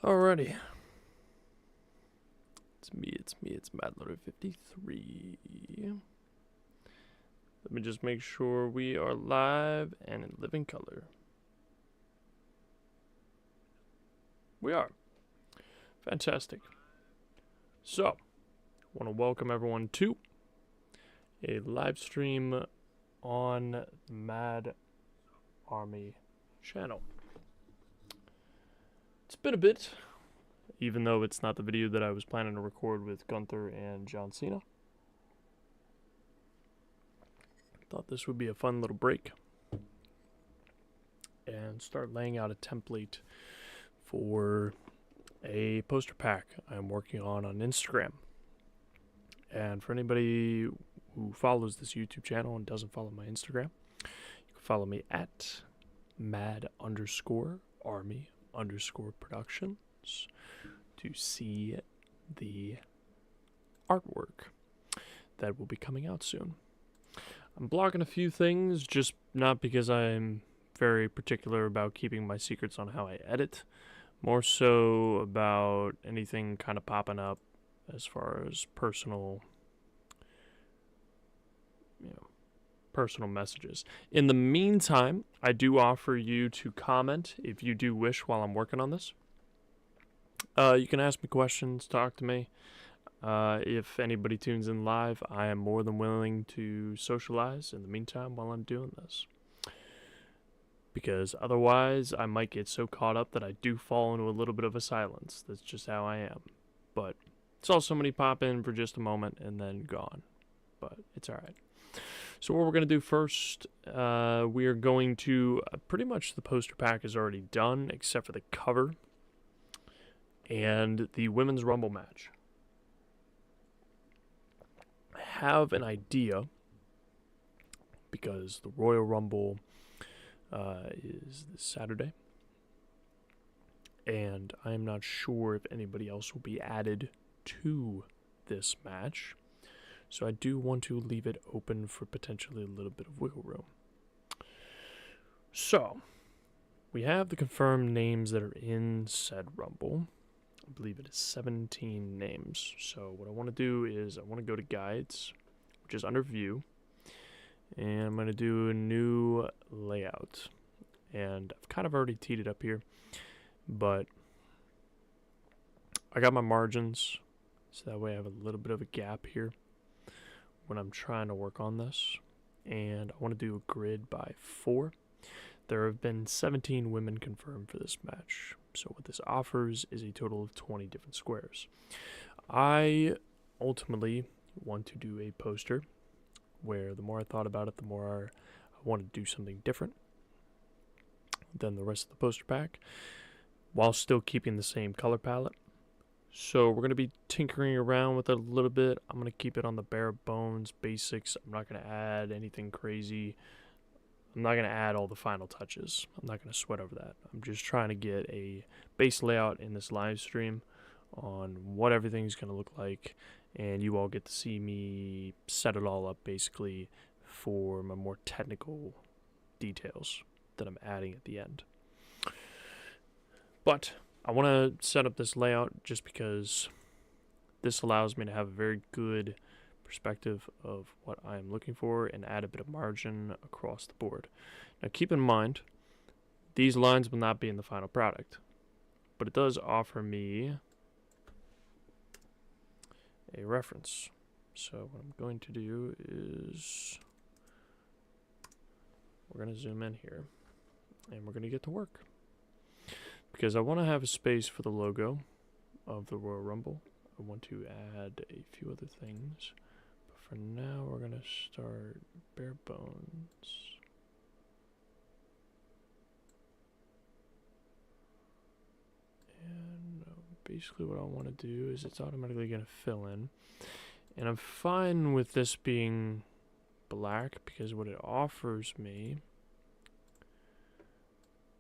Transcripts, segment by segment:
Alrighty. It's Madloader53. Let me just make sure we are live and in living color. We are. Fantastic. So, I want to welcome everyone to a live stream on Mad Army channel. It's been a bit, even though it's not the video that I was planning to record with Gunther and John Cena. Thought this would be a fun little break and start laying out a template for a poster pack I'm working on Instagram. And for anybody who follows this YouTube channel and doesn't follow my Instagram, you can follow me at mad_army_productions to see the artwork that will be coming out soon. I'm blogging a few things, just not because I'm very particular about keeping my secrets on how I edit, more so about anything kind of popping up as far as personal messages. In the meantime, I do offer you to comment if you do wish while I'm working on this. You can ask me questions, talk to me. If anybody tunes in live, I am more than willing to socialize in the meantime while I'm doing this. Because otherwise, I might get so caught up that I do fall into a little bit of a silence. That's just how I am. But saw somebody pop in for just a moment and then gone. But it's alright. So what we're going to do first, we are going to, pretty much the poster pack is already done, except for the cover and the Women's Rumble match. I have an idea, because the Royal Rumble is this Saturday, and I'm not sure if anybody else will be added to this match. So I do want to leave it open for potentially a little bit of wiggle room. So, we have the confirmed names that are in said Rumble. I believe it is 17 names. So what I want to do is I want to go to Guides, which is under View. And I'm going to do a new layout. And I've kind of already teed it up here. But I got my margins, so that way I have a little bit of a gap here when I'm trying to work on this. And I want to do a grid by 4. There have been 17 women confirmed for this match. So what this offers is a total of 20 different squares. I ultimately want to do a poster where the more I thought about it, the more I wanted to do something different than the rest of the poster pack, while still keeping the same color palette. So we're going to be tinkering around with it a little bit. I'm going to keep it on the bare bones basics. I'm not going to add anything crazy. I'm not going to add all the final touches. I'm not going to sweat over that. I'm just trying to get a base layout in this live stream on what everything's going to look like, and you all get to see me set it all up basically for my more technical details that I'm adding at the end. But I want to set up this layout just because this allows me to have a very good perspective of what I'm looking for and add a bit of margin across the board. Now keep in mind, these lines will not be in the final product, but it does offer me a reference. So what I'm going to do is we're going to zoom in here and we're going to get to work, because I want to have a space for the logo of the Royal Rumble. I want to add a few other things. For now, we're going to start bare bones. And basically what I want to do is it's automatically going to fill in. And I'm fine with this being black, because what it offers me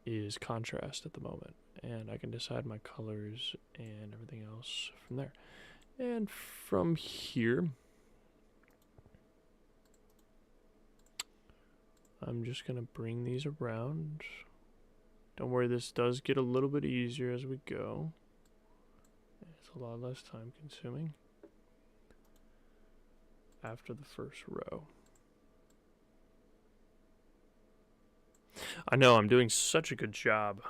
is contrast at the moment. And I can decide my colors and everything else from there. And from here, I'm just going to bring these around. Don't worry, this does get a little bit easier as we go. a lot less time consuming after the first row. I know I'm doing such a good job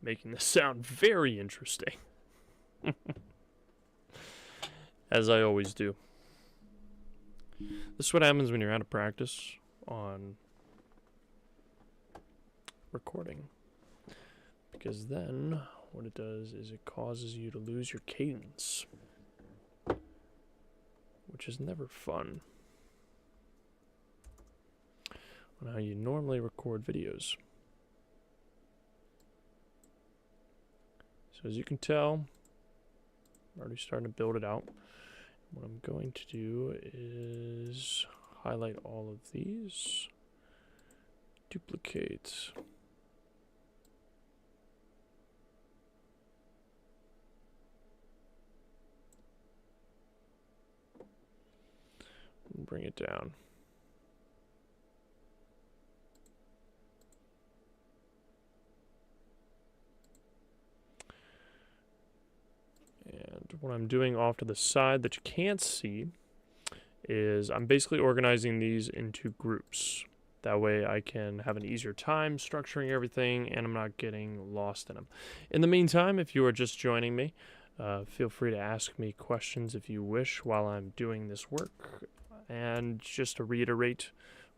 making this sound very interesting. As I always do. This is what happens when you're out of practice on recording. Because then what it does is it causes you to lose your cadence, which is never fun on how you normally record videos. So as you can tell, I'm already starting to build it out. What I'm going to do is highlight all of these, duplicate, and bring it down. And what I'm doing off to the side that you can't see is I'm basically organizing these into groups. That way I can have an easier time structuring everything and I'm not getting lost in them. In the meantime, if you are just joining me, feel free to ask me questions if you wish while I'm doing this work. And just to reiterate,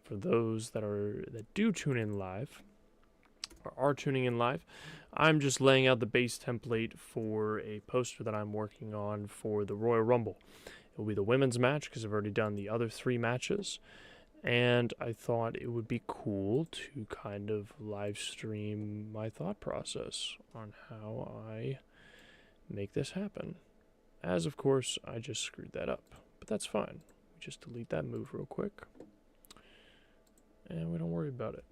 for those that do tune in live, or are tuning in live, I'm just laying out the base template for a poster that I'm working on for the Royal Rumble. It will be the women's match because I've already done the other 3 matches. And I thought it would be cool to kind of live stream my thought process on how I make this happen. As of course, I just screwed that up. But that's fine. We just delete that move real quick. And we don't worry about it.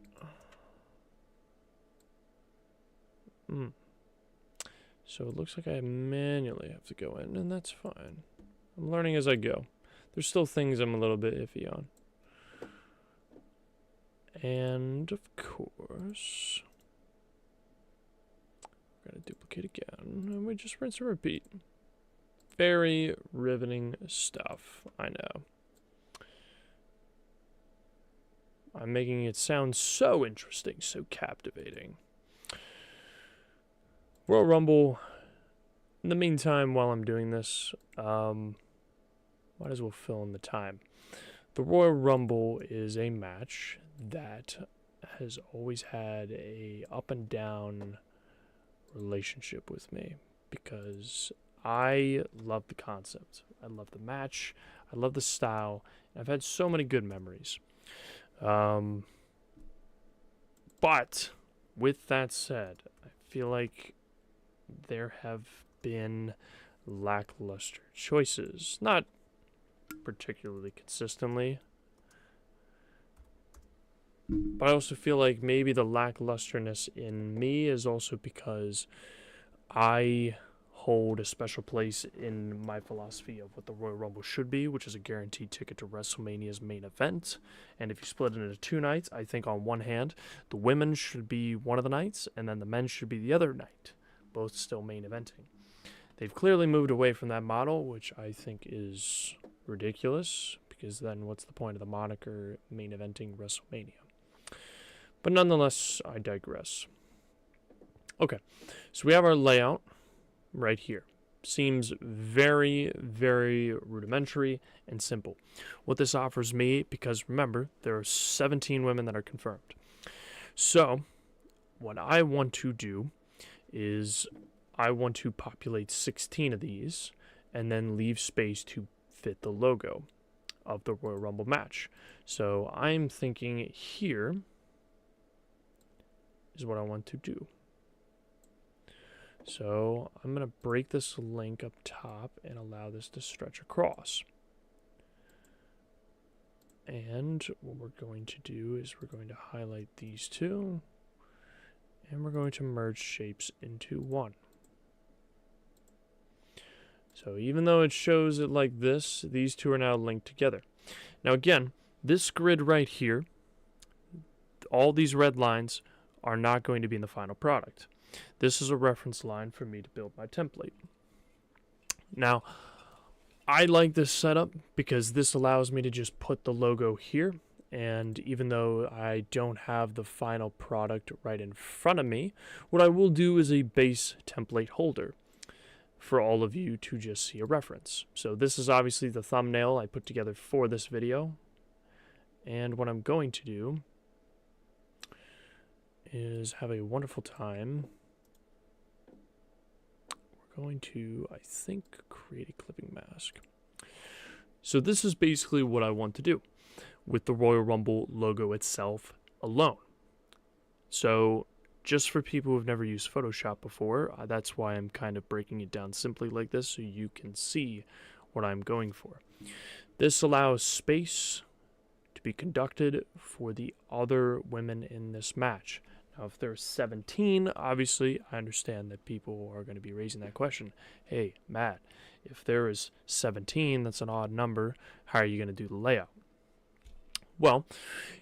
So it looks like I manually have to go in, and that's fine. I'm learning as I go. There's still things I'm a little bit iffy on. And of course, we're going to duplicate again, and we just rinse and repeat. Very riveting stuff, I know. I'm making it sound so interesting, so captivating. Royal Rumble, in the meantime, while I'm doing this, might as well fill in the time. The Royal Rumble is a match that has always had a up and down relationship with me because I love the concept. I love the match. I love the style. I've had so many good memories. But with that said, I feel like there have been lackluster choices. Not particularly consistently. But I also feel like maybe the lacklusterness in me is also because I hold a special place in my philosophy of what the Royal Rumble should be, which is a guaranteed ticket to WrestleMania's main event. And if you split it into 2 nights, I think on one hand, the women should be one of the nights, and then the men should be the other night. Both still main eventing. They've clearly moved away from that model, which I think is ridiculous, because then what's the point of the moniker main eventing WrestleMania? But nonetheless, I digress. Okay, so we have our layout right here. Seems very, very rudimentary and simple. What this offers me, because remember, there are 17 women that are confirmed. So, what I want to do is I want to populate 16 of these and then leave space to fit the logo of the Royal Rumble match. So I'm thinking here is what I want to do. So I'm going to break this link up top and allow this to stretch across. And what we're going to do is we're going to highlight these 2. And we're going to merge shapes into one. So even though it shows it like this, these 2 are now linked together. Now again, this grid right here, all these red lines are not going to be in the final product. This is a reference line for me to build my template. Now, I like this setup because this allows me to just put the logo here, and even though I don't have the final product right in front of me, what I will do is a base template holder for all of you to just see a reference. So this is obviously the thumbnail I put together for this video, and what I'm going to do is have a wonderful time. We're going to, I think, create a clipping mask. So this is basically what I want to do with the Royal Rumble logo itself alone. So just for people who've never used Photoshop before, that's why I'm kind of breaking it down simply like this so you can see what I'm going for. This allows space to be conducted for the other women in this match. Now, if there's 17, obviously, I understand that people are going to be raising that question. Hey, Matt, if there is 17, that's an odd number. How are you going to do the layout? Well,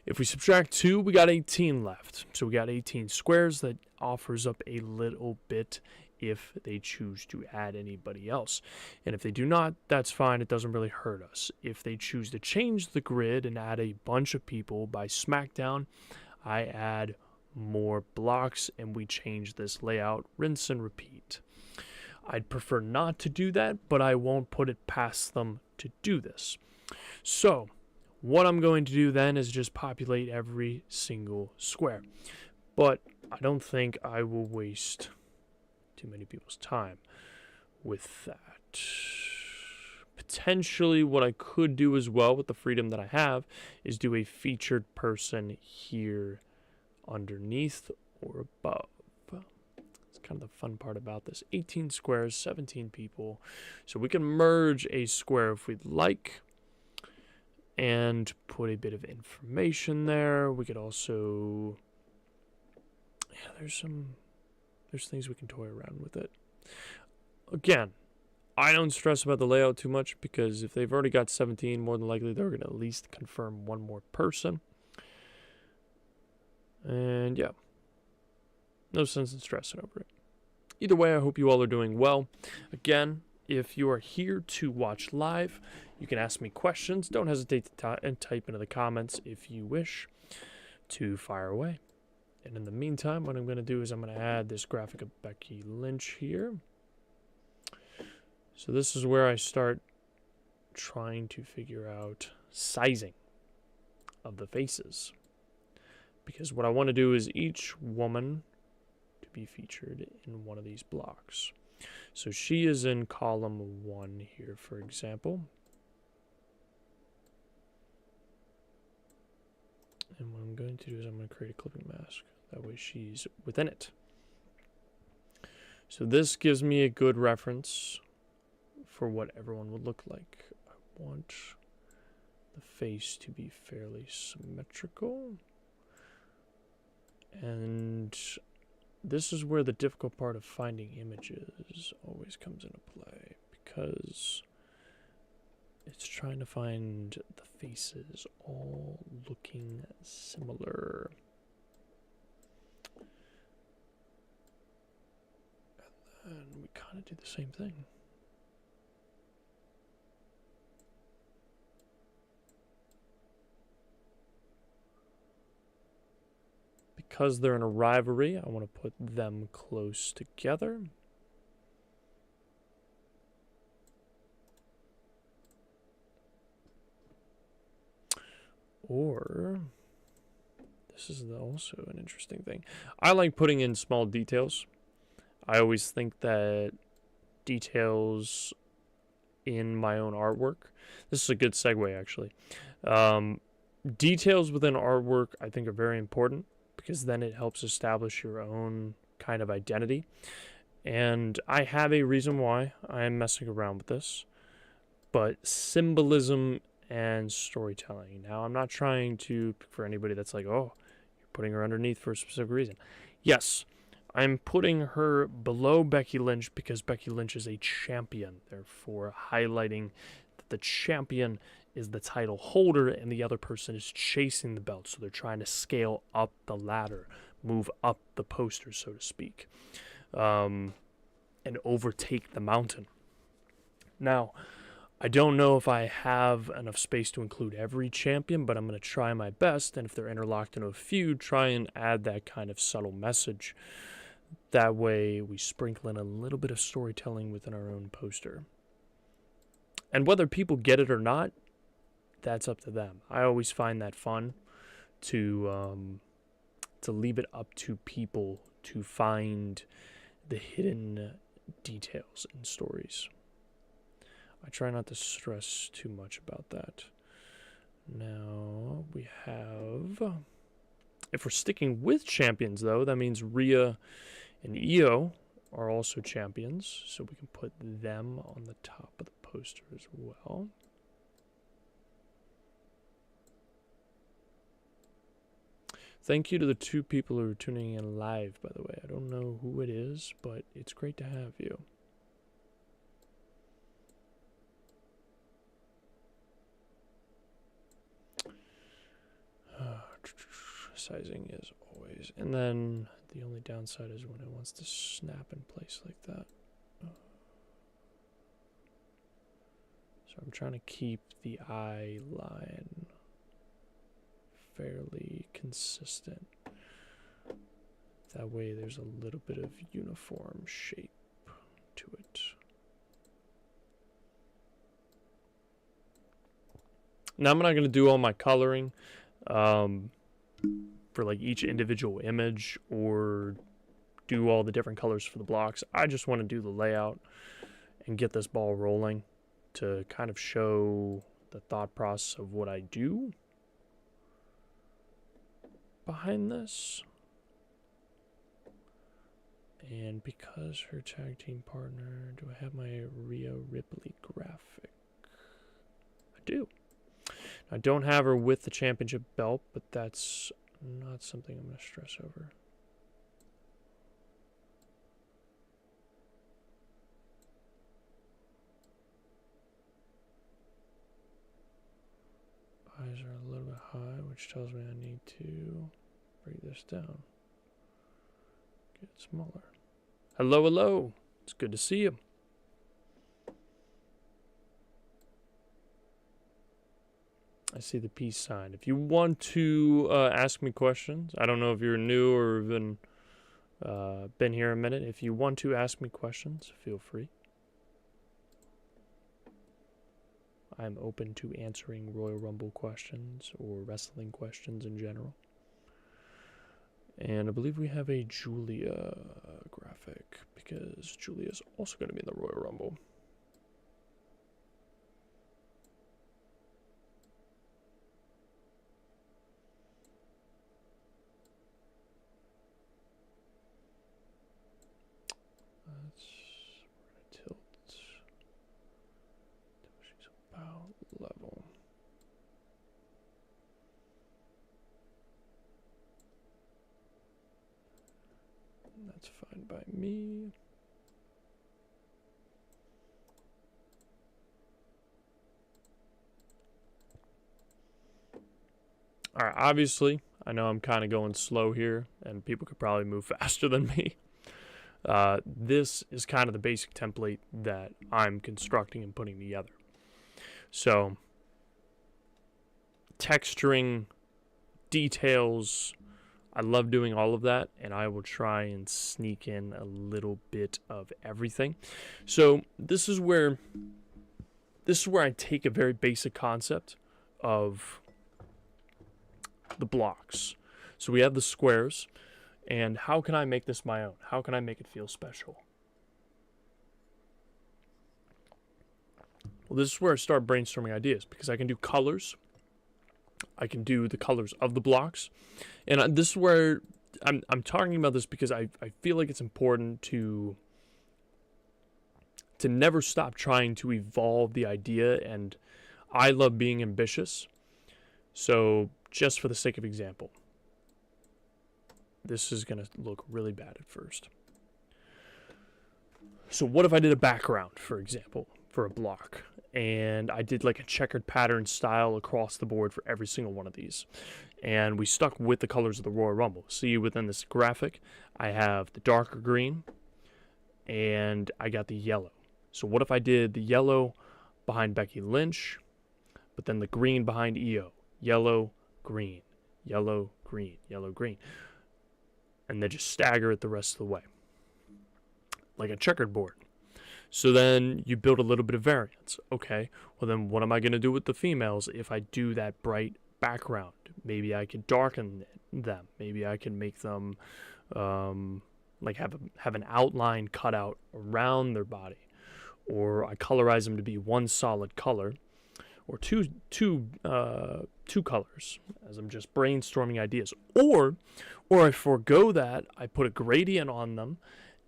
if we subtract 2, we got 18 left. So we got 18 squares. That offers up a little bit if they choose to add anybody else. And if they do not, that's fine. It doesn't really hurt us. If they choose to change the grid and add a bunch of people by SmackDown, I add more blocks and we change this layout, rinse and repeat. I'd prefer not to do that, but I won't put it past them to do this. So what I'm going to do then is just populate every single square. But I don't think I will waste too many people's time with that. Potentially what I could do as well with the freedom that I have is do a featured person here underneath or above. It's kind of the fun part about this. 18 squares, 17 people. So we can merge a square if we'd like and put a bit of information there. We could also, yeah, there's things we can toy around with it. Again, I don't stress about the layout too much because if they've already got 17, more than likely they're going to at least confirm one more person. And yeah, no sense in stressing over it. Either way, I hope you all are doing well. Again, if you are here to watch live, you can ask me questions. Don't hesitate to type into the comments if you wish to fire away. And in the meantime, what I'm going to do is I'm going to add this graphic of Becky Lynch here. So this is where I start trying to figure out sizing of the faces. Because what I want to do is each woman to be featured in one of these blocks. So she is in column 1 here, for example. And what I'm going to do is I'm going to create a clipping mask. That way she's within it. So this gives me a good reference for what everyone would look like. I want the face to be fairly symmetrical. And this is where the difficult part of finding images always comes into play, because it's trying to find the faces all looking similar. And then we kind of do the same thing. Because they're in a rivalry, I want to put them close together. Or, this is also an interesting thing. I like putting in small details. I always think that details in my own artwork. This is a good segue, actually. Details within artwork, I think, are very important, because then it helps establish your own kind of identity. And I have a reason why I'm messing around with this, but symbolism and storytelling. Now, I'm not trying to, for anybody that's like, oh, you're putting her underneath for a specific reason. Yes, I'm putting her below Becky Lynch because Becky Lynch is a champion, therefore highlighting that the champion is the title holder and the other person is chasing the belt. So they're trying to scale up the ladder, move up the poster, so to speak, and overtake the mountain. Now, I don't know if I have enough space to include every champion, but I'm going to try my best, and if they're interlocked into a feud, try and add that kind of subtle message. That way, we sprinkle in a little bit of storytelling within our own poster. And whether people get it or not, that's up to them. I always find that fun to leave it up to people to find the hidden details in stories. I try not to stress too much about that. Now we have, if we're sticking with champions though, that means Rhea and Io are also champions, so we can put them on the top of the poster as well. Thank you to the 2 people who are tuning in live, by the way. I don't know who it is, but it's great to have you. Sizing is always, and then the only downside is when it wants to snap in place like that. So I'm trying to keep the eye line fairly consistent. That way there's a little bit of uniform shape to it. Now I'm not going to do all my coloring for like each individual image or do all the different colors for the blocks. I just want to do the layout and get this ball rolling to kind of show the thought process of what I do behind this. And because her tag team partner, do I have my Rhea Ripley graphic? I do. I don't have her with the championship belt, but that's not something I'm going to stress over. Eyes are a little bit high, which tells me I need to bring this down. Get it smaller. Hello, hello. It's good to see you. I see the peace sign. If you want to ask me questions, I don't know if you're new or been here a minute. If you want to ask me questions, feel free. I'm open to answering Royal Rumble questions or wrestling questions in general. And I believe we have a Julia graphic because Julia's also going to be in the Royal Rumble. Level. That's fine by me. All right, obviously, I know I'm kind of going slow here, and people could probably move faster than me. This is kind of the basic template that I'm constructing and putting together. So, texturing, details, I love doing all of that, and I will try and sneak in a little bit of everything. So, this is where I take a very basic concept of the blocks. So, we have the squares, and how can I make this my own? How can I make it feel special? Well, this is where I start brainstorming ideas because I can do colors. I can do the colors of the blocks. And this is where I'm talking about this because I feel like it's important to never stop trying to evolve the idea. And I love being ambitious. So just for the sake of example, this is going to look really bad at first. So what if I did a background, for example, for a block? And I did like a checkered pattern style across the board for every single one of these. And we stuck with the colors of the Royal Rumble. See within this graphic, I have the darker green and I got the yellow. So what if I did the yellow behind Becky Lynch, but then the green behind Io? Yellow, green, yellow, green, yellow, green. And then just stagger it the rest of the way. Like a checkered board. So then you build a little bit of variance. Okay, well then what am I going to do with the females if I do that bright background? Maybe I can darken them. Maybe I can make them like have an outline cut out around their body. Or I colorize them to be one solid color. Or two colors, as I'm just brainstorming ideas. Or I forego that, I put a gradient on them,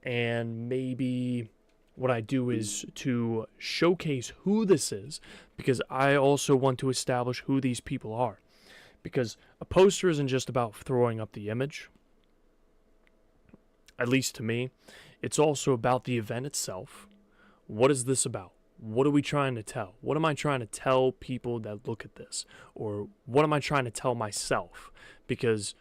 and maybe what I do is to showcase who this is, because I also want to establish who these people are. Because a poster isn't just about throwing up the image, at least to me. It's also about the event itself. What is this about? What are we trying to tell? What am I trying to tell people that look at this? Or what am I trying to tell myself? Because,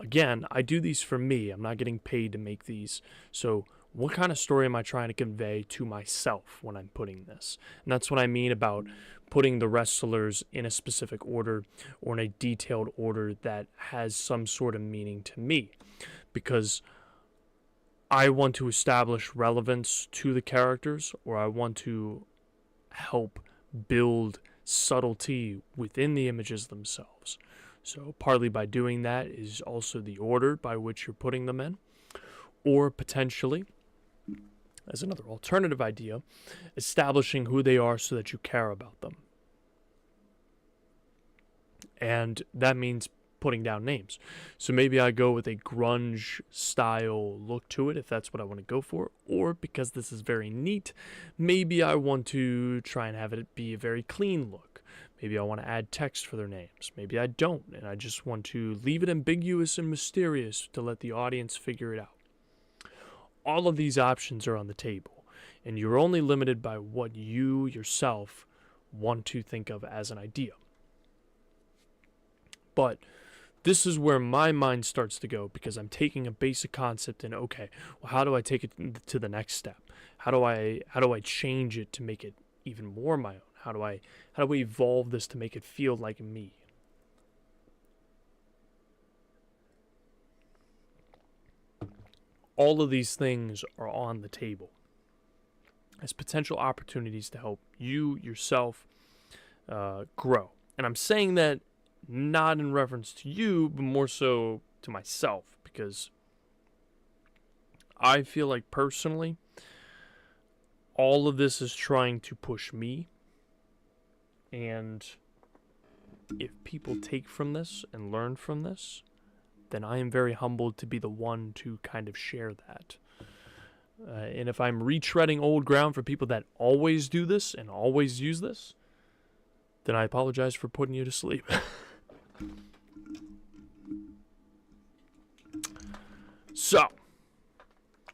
again, I do these for me. I'm not getting paid to make these. So what kind of story am I trying to convey to myself when I'm putting this? And that's what I mean about putting the wrestlers in a specific order or in a detailed order that has some sort of meaning to me. Because I want to establish relevance to the characters, or I want to help build subtlety within the images themselves. So partly by doing that is also the order by which you're putting them in, or potentially, as another alternative idea, establishing who they are so that you care about them. And that means putting down names. So maybe I go with a grunge style look to it if that's what I want to go for, or because this is very neat, maybe I want to try and have it be a very clean look. Maybe I want to add text for their names. Maybe I don't, and I just want to leave it ambiguous and mysterious to let the audience figure it out. All of these options are on the table, and you're only limited by what you yourself want to think of as an idea. But this is where my mind starts to go, because I'm taking a basic concept and, okay, well, how do I take it to the next step? How do I change it to make it even more my own? How do I evolve this to make it feel like me? All of these things are on the table as potential opportunities to help you yourself grow. And I'm saying that not in reference to you, but more so to myself, because I feel like personally, all of this is trying to push me. And if people take from this and learn from this, then I am very humbled to be the one to kind of share that. And if I'm retreading old ground for people that always do this and always use this, then I apologize for putting you to sleep. So,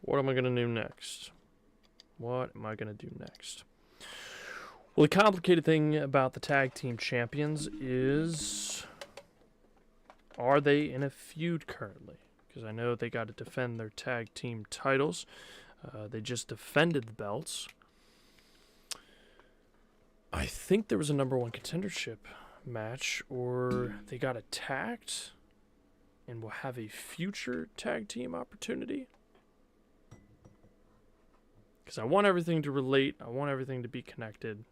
what am I going to do next? Well, the complicated thing about the tag team champions is, are they in a feud currently? Because I know they got to defend their tag team titles. They just defended the belts. I think there was a number one contendership match, or they got attacked and will have a future tag team opportunity. Because I want everything to relate. I want everything to be connected.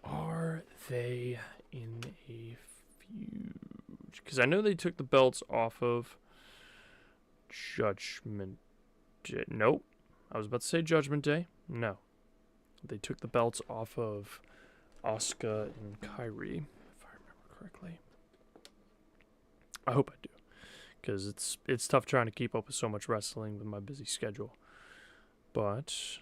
Are they in a feud? Because I know they took the belts off of Judgment Day. Nope. I was about to say Judgment Day. No. They took the belts off of Asuka and Kairi, if I remember correctly. I hope I do, because it's tough trying to keep up with so much wrestling with my busy schedule. But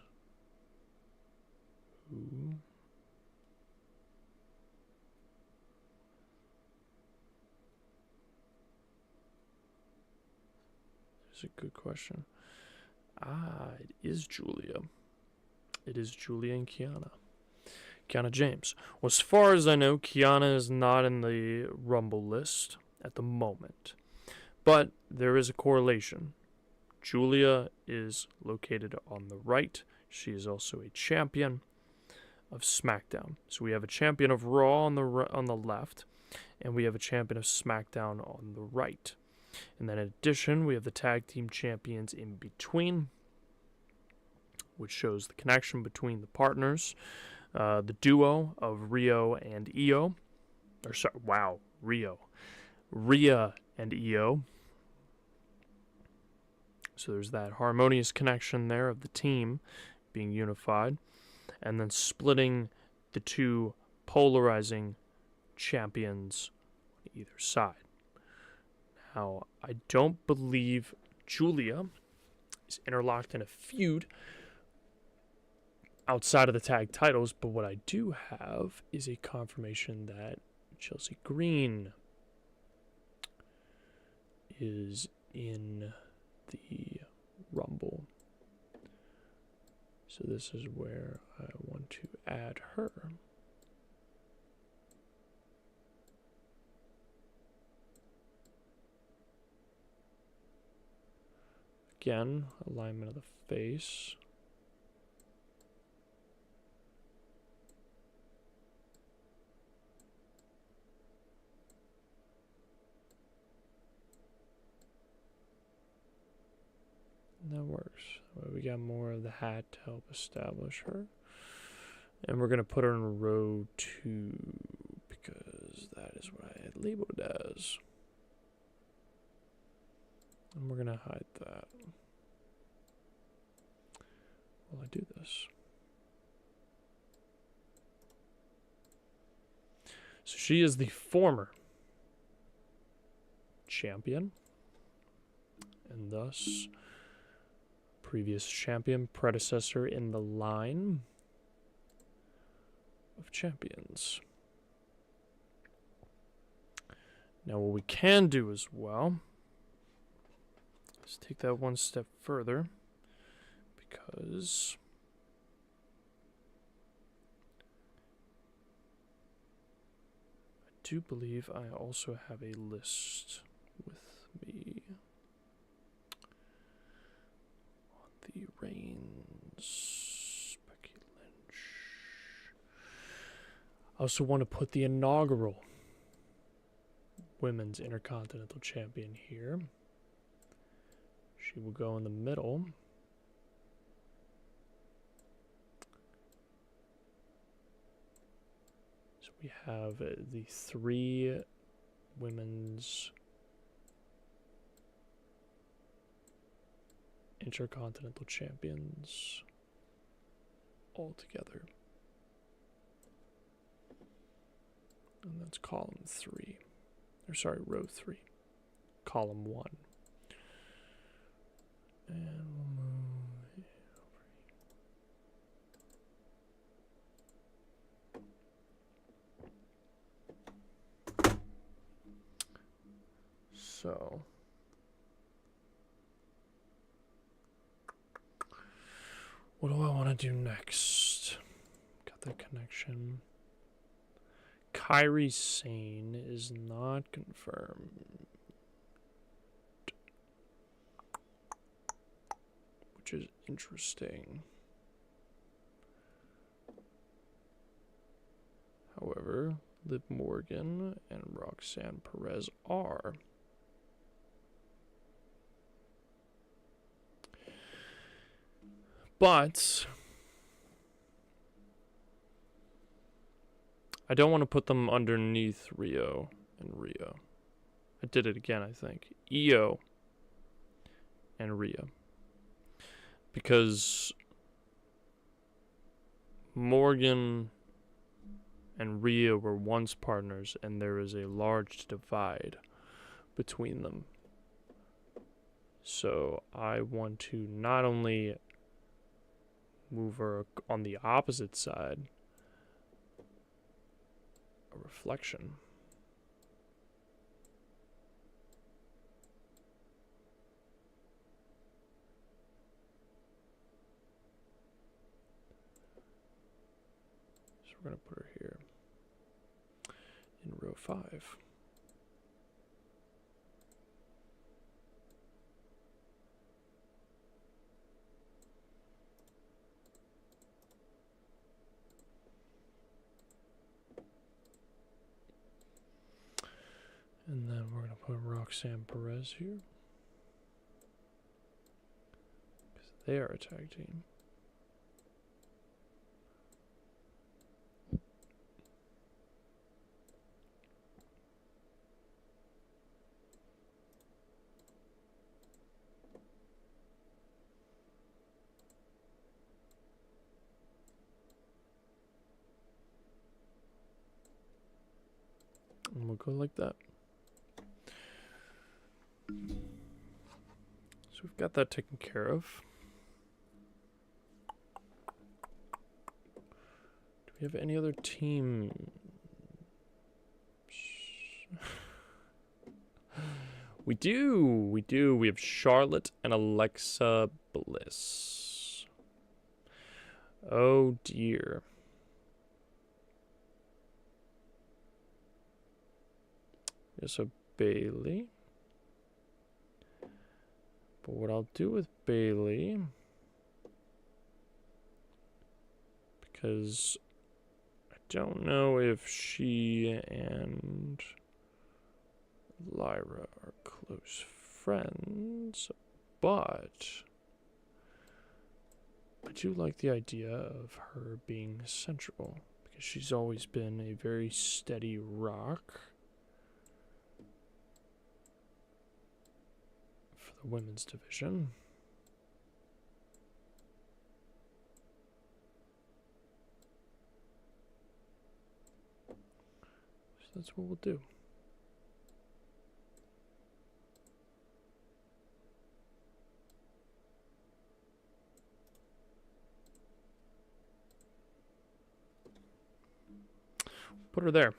it's a good question. It is Julia. It is Julia and Kiana. Kiana James. Well, as far as I know, Kiana is not in the Rumble list at the moment. But there is a correlation. Julia is located on the right. she is also a champion of SmackDown. So we have a champion of Raw on the left, and we have a champion of SmackDown on the right. And then in addition, we have the tag team champions in between, which shows the connection between the partners. The duo of Rio and Io. Or sorry, wow, Rio. Rhea and Io. So there's that harmonious connection there of the team being unified. And then splitting the two polarizing champions on either side. Now, I don't believe Julia is interlocked in a feud outside of the tag titles, but what I do have is a confirmation that Chelsea Green is in the Rumble. So this is where I want to add her. Again, alignment of the face. That works. We got more of the hat to help establish her. And we're going to put her in row 2 because that is what I had labeled as. And we're going to hide that while I do this. So she is the former champion, and thus previous champion, predecessor in the line of champions. Now what we can do as well is take that one step further, because I do believe I also have a list with me. The Reigns, Becky Lynch. I also want to put the inaugural Women's Intercontinental Champion here. She will go in the middle. So we have the 3 women's Intercontinental Champions all together. And that's column 3. Or sorry, row 3. Column 1. And we'll move over. So what do I want to do next? Got that connection. Kairi Sane is not confirmed, which is interesting. However, Liv Morgan and Roxanne Perez are. But I don't want to put them underneath Rio and Rhea. I did it again, I think. Io and Rhea. Because Morgan and Rhea were once partners, and there is a large divide between them. So I want to not only move her on the opposite side, a reflection. So we're going to put her here in row 5. And then we're going to put Roxanne Perez here. Because they are a tag team. And we'll go like that. So we've got that taken care of. Do we have any other teams? We do. We have Charlotte and Alexa Bliss. Oh dear. There's a Bailey. But what I'll do with Bailey, because I don't know if she and Lyra are close friends, but I do like the idea of her being central, because she's always been a very steady rock for the women's division. So that's what we'll do. Put her there.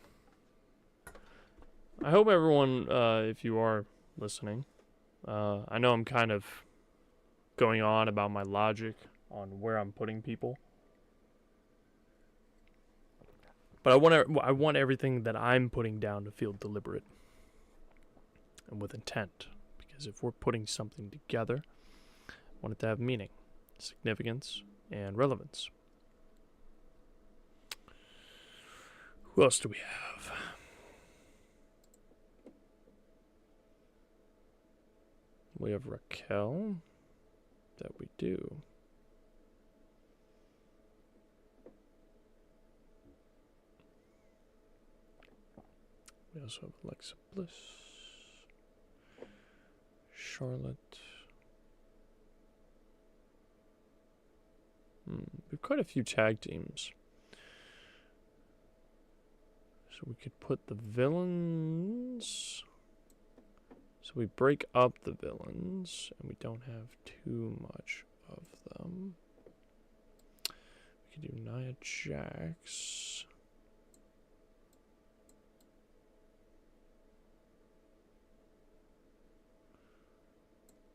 I hope everyone, if you are listening, I know I'm kind of going on about my logic on where I'm putting people, but I want everything that I'm putting down to feel deliberate and with intent, because if we're putting something together, I want it to have meaning, significance, and relevance. Who else do we have? We have Raquel. That we do. We also have Alexa Bliss. Charlotte. We have quite a few tag teams. So we could put the villains. So we break up the villains, and we don't have too much of them. We could do Nia Jax.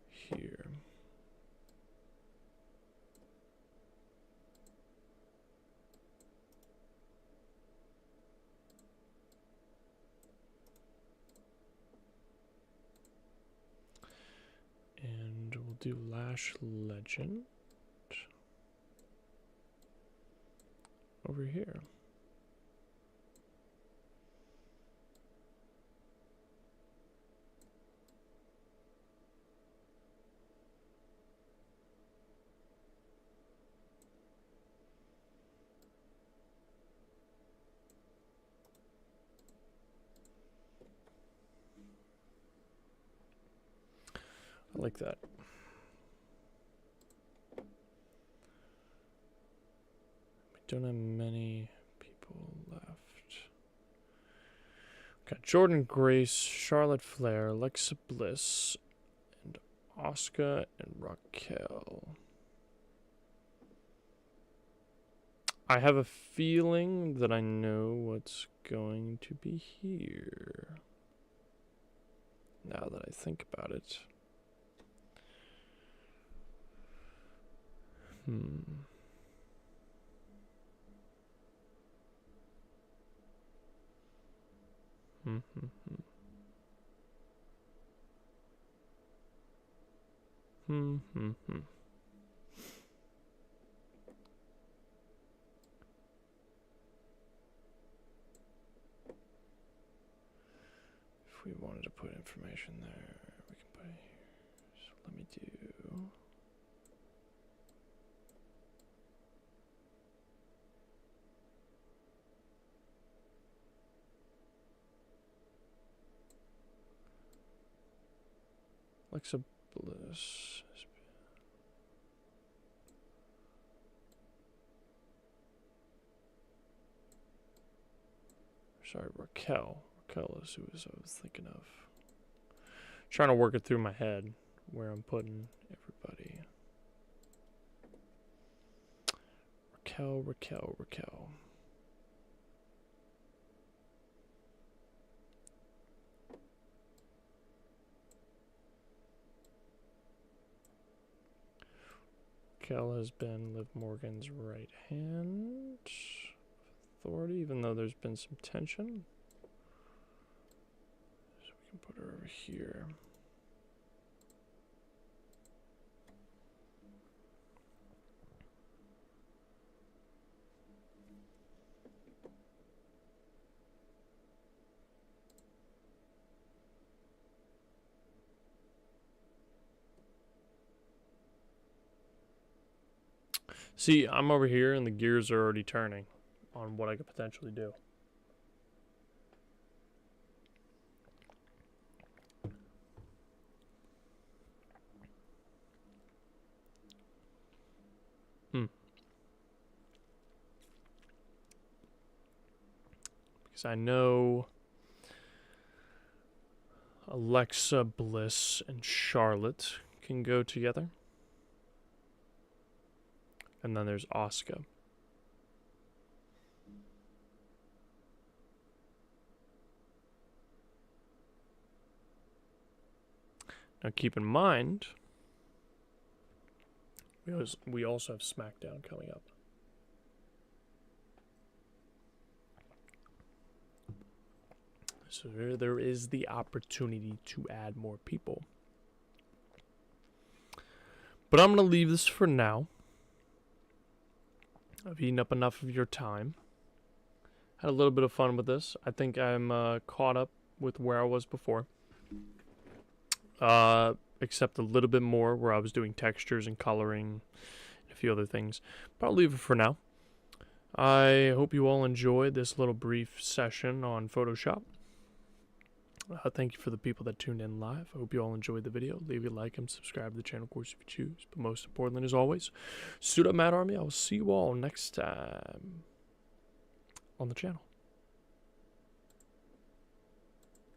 Here. And we'll do Lash Legend over here. I like that. We don't have many people left. Got Jordan Grace, Charlotte Flair, Alexa Bliss, and Asuka and Raquel. I have a feeling that I know what's going to be here. Now that I think about it. If if we wanted to put information there, we can put it here. So let me do. Alexa Bliss. Sorry, Raquel. Raquel is who I was thinking of. Trying to work it through my head where I'm putting everybody. Raquel. Raquel has been Liv Morgan's right hand authority, even though there's been some tension. So we can put her over here. See, I'm over here and the gears are already turning on what I could potentially do. Because I know Alexa Bliss and Charlotte can go together. And then there's Asuka. Now keep in mind, we also have SmackDown coming up. So there is the opportunity to add more people. But I'm going to leave this for now. I've eaten up enough of your time. Had a little bit of fun with this. I think I'm caught up with where I was before. Except a little bit more where I was doing textures and coloring and a few other things. But I'll leave it for now. I hope you all enjoyed this little brief session on Photoshop. Thank you for the people that tuned in live. I hope you all enjoyed the video. Leave a like and subscribe to the channel, of course, if you choose. But most importantly, as always, suit up, Mad Army. I will see you all next time on the channel.